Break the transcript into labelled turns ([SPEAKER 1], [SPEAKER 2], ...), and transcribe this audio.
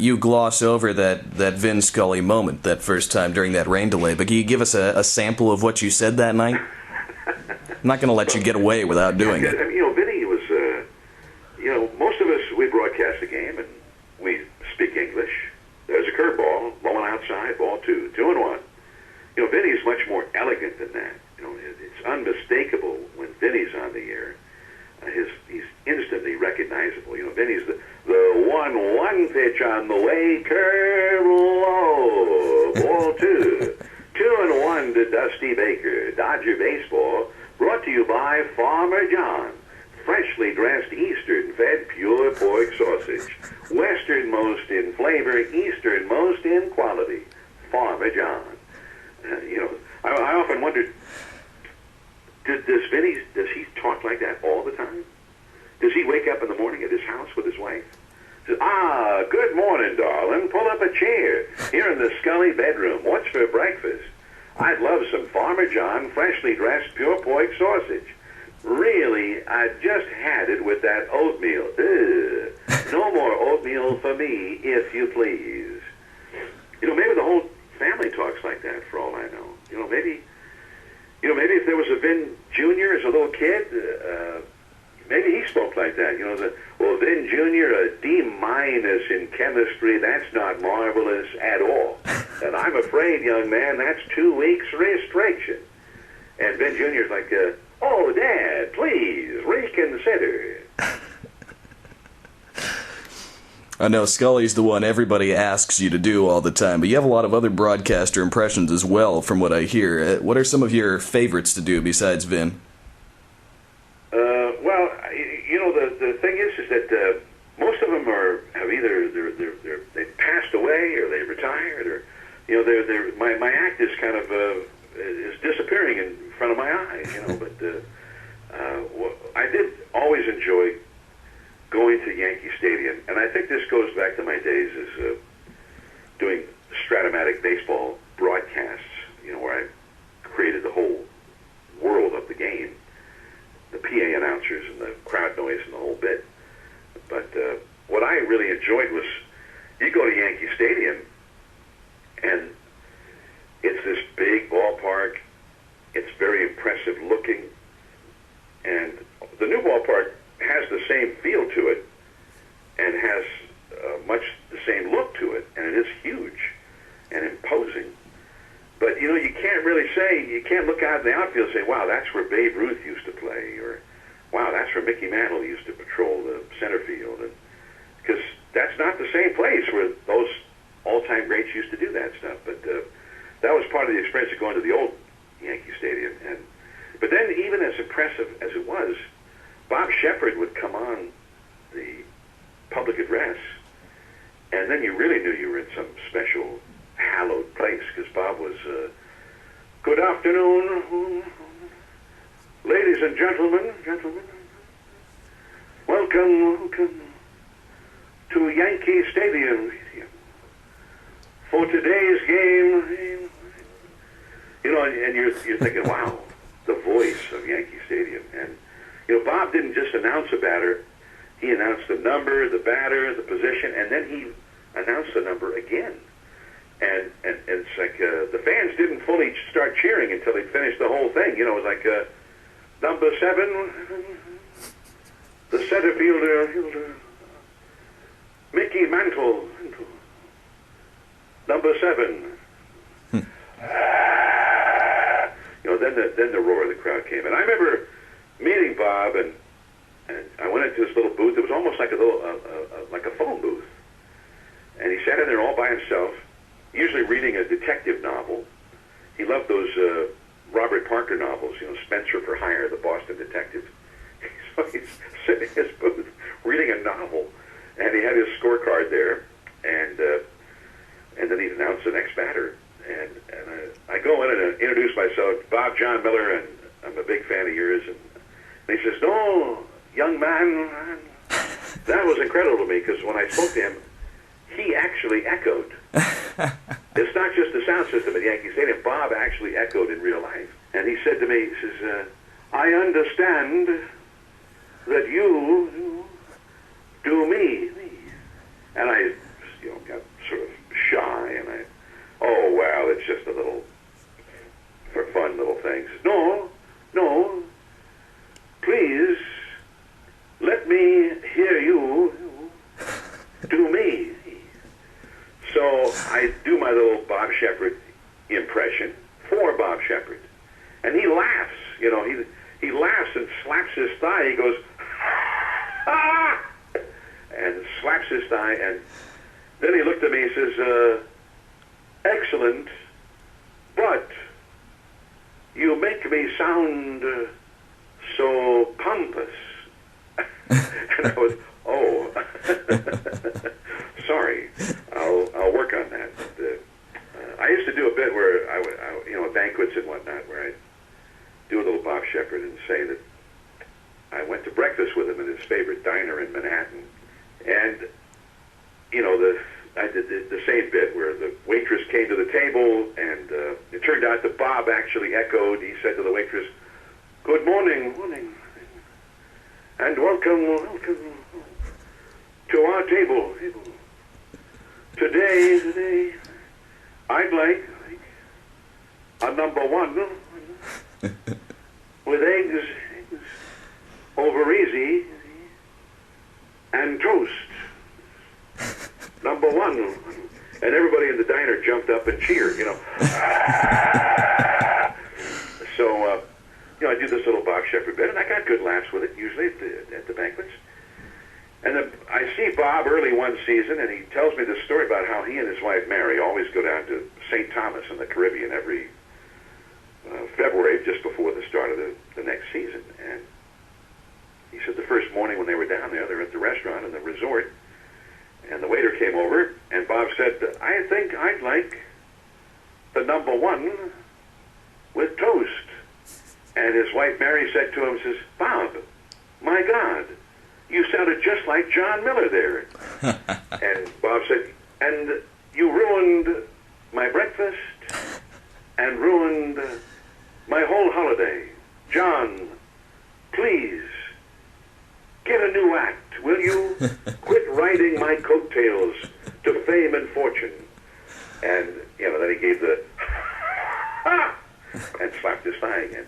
[SPEAKER 1] you gloss over that Vin Scully moment that first time during that rain delay, but can you give us a sample of what you said that night? I'm not going to let you get away without doing it.
[SPEAKER 2] Vinny was, most of us, we broadcast the game and we speak English. There's a curveball, blowing outside, ball 2-1. Vinny's much more elegant than that. It's unmistakable when Vinny's on the air. He's instantly recognizable. Vinny's the 1-1 pitch on the way, curve low, ball 2. 2-1 to Dusty Baker. Dodger Baseball, brought to you by Farmer John. Freshly dressed, Eastern-fed, pure pork sausage. Westernmost in flavor, Easternmost in quality. Farmer John. I often wondered, does he talk like that all the time? Does he wake up in the morning at his house with his wife? Says, good morning, darling. Pull up a chair here in the Scully bedroom. What's for breakfast? I'd love some Farmer John freshly dressed pure pork sausage. Really, I just had it with that oatmeal. Ugh. No more oatmeal for me, if you please. Maybe the whole family talks like that, for all I know. Maybe if there was a Vin Jr. as a little kid, maybe he spoke like that. Vin Jr., a D- in chemistry, that's not marvelous at all. And I'm afraid, young man, that's 2 weeks restriction. And Vin Jr.'s like, oh, Dad, please, reconsider.
[SPEAKER 1] I know Scully's the one everybody asks you to do all the time, but you have a lot of other broadcaster impressions as well, from what I hear. What are some of your favorites to do besides Vin?
[SPEAKER 2] The thing is that most of them have either they've passed away or they retired, or my act is kind of is disappearing in front of my eyes. But I did always enjoy going to Yankee Stadium, and I think this goes back to my days as doing Stratomatic baseball broadcasts, where I created the whole world of the game, the PA announcers and the crowd noise and the whole bit. But what I really enjoyed was, you go to Yankee Stadium, and it's this big ballpark. It's very impressive looking, and the new ballpark has the same feel to it and has much the same look to it, and it is huge and imposing. But, you can't really say, you can't look out in the outfield and say, wow, that's where Babe Ruth used to play, or wow, that's where Mickey Mantle used to patrol the center field, because that's not the same place where those all-time greats used to do that stuff. But that was part of the experience of going to the old Yankee Stadium. But then, even as impressive as it was, Bob Sheppard would come on the public address, and then you really knew you were in some special hallowed place, because Bob was, good afternoon, ladies and gentlemen, welcome to Yankee Stadium for today's game. And you're thinking, wow, the voice of Yankee Stadium. And Bob didn't just announce a batter. He announced the number, the batter, the position, and then he announced the number again. And it's like the fans didn't fully start cheering until he finished the whole thing. It was like number 7, the center fielder, Mickey Mantle, number 7. Then the roar of the crowd came. And I remember meeting Bob, and I went into this little booth. It was almost like like a phone booth. And he sat in there all by himself, usually reading a detective novel. He loved those Robert Parker novels, Spencer for Hire, the Boston Detective. So he's sitting in his booth reading a novel, and he had his scorecard there, and then he'd announce the next batter. And I go in and introduce myself, Bob John Miller, and I'm a big fan of yours. And he says, no, young man, that was incredible to me, because when I spoke to him, he actually echoed. It's not just the sound system at Yankee Stadium. Bob actually echoed in real life. And he said to me, he says, I understand that you do me. And I got So I do my little Bob Sheppard impression for Bob Sheppard. And he laughs, he laughs and slaps his thigh. He goes, ah! And slaps his thigh. And then he looked at me and says, excellent, but you make me sound so pompous. And I was, oh, sorry, I'll work on that. I used to do a bit where banquets and whatnot, where I'd do a little Bob Sheppard and say that I went to breakfast with him at his favorite diner in Manhattan, and I did the same bit where the waitress came to the table, and it turned out that Bob actually echoed. He said to the waitress, "Good morning, and welcome to our table. Today, I'd like a number one with eggs over easy and toast. Number one." And everybody in the diner jumped up and cheered, So, I do this little Bob Sheppard bit, and I got good laughs with it, usually at the banquets. And then I see Bob early one season, and he tells me this story about how he and his wife Mary always go down to St. Thomas in the Caribbean every February, just before the start of the next season. And he said the first morning when they were down there, they were at the restaurant in the resort, and the waiter came over, and Bob said, "I think I'd like the number one with toast." And his wife Mary said to him, says, "Bob, my God, you sounded just like John Miller there." And Bob said, "And you ruined my breakfast and ruined my whole holiday. John, please, get a new act, will you? Quit riding my coattails to fame and fortune." And, then he gave the, ha, and slapped his thigh again.